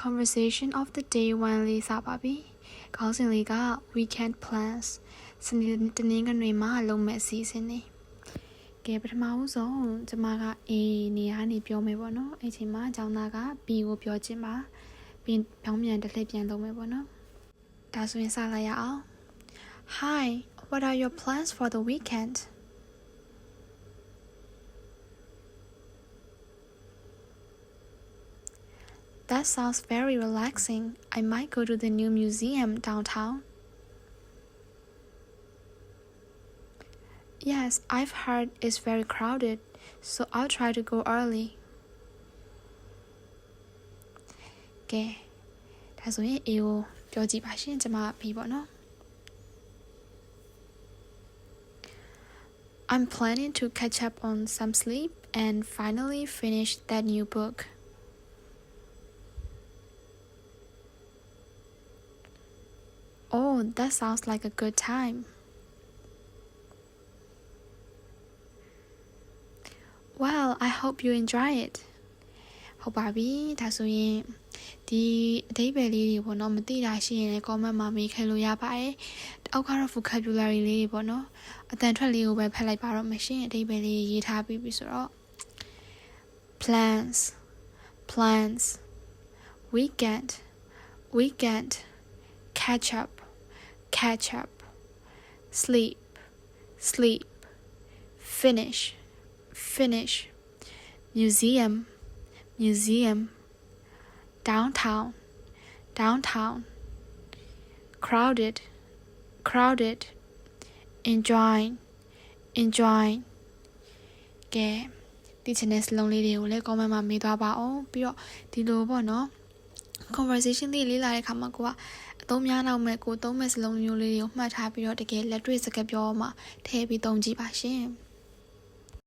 conversation of the day 1လေးစပါပြီ။ခေါင်းစဉ်လေးက weekend plans စနေတနင်္ဂနွေမှာလုပ်မဲ့အစီအစဉ်တွေ။ကဲပထမဆုံးကျွန်မက A နေရာနေပြောမယ်ပေါ့နော်။အဲ့ချိန်မှာကျောင်းသားက B ကိုပြောချင်ပါ။ပြီးပြောင်းပြန်တစ်လှည့်ပြန်လုပ်မယ်ပေါ့နော်။ဒါဆိုရင်စလိုက်ရအောင်။ Hi, what are your plans for the weekend? That sounds very relaxing. I might go to the new museum downtown. Yes, I've heard it's very crowded, so I'll try to go early. ကဲဒါဆိုရင် A ကိုပြောကြည့်ပါရှင်ကျွန်မ B ပေါ့နော် I'm planning to catch up on some sleep and finally finish that new book. Oh, that sounds like a good time. Well, I hope you enjoy it. ဟုတ်ပါပြီဒါဆိုရင်ဒီအဓိပ္ပာယ်လေးတွေပေါ့နော်မသိတာရှိရင်လည်း comment မှာမေးခဲ့လို့ရပါတယ်အောက်ကတော့ vocabulary လေးတွေပေါ့နော်အတန်ထွက်လေးကိုပဲဖတ်လိုက်ပါတော့မရှင်အဓိပ္ပာယ်လေးရေးထားပြီးပြီဆိုတော့ plans weekend catch up sleep finish museum downtown crowded enjoying ကဲဒီချင်တဲ့စလုံးလေးတွေကိုလည်း comment မှာမေးသွားပါအောင်ပြီးတော့ဒီလိုပေါ့နော် conversation လေးလေးလာတဲ့အခါမှာကိုကအသုံးများနောက်မဲ့ကိုသုံးမဲ့စလုံးမျိုးလေးတွေကိုမှတ်ထားပြီးတော့တကယ်လက်တွေ့စကားပြောမှာထည့်ပြီးသုံးကြည့်ပါရှင်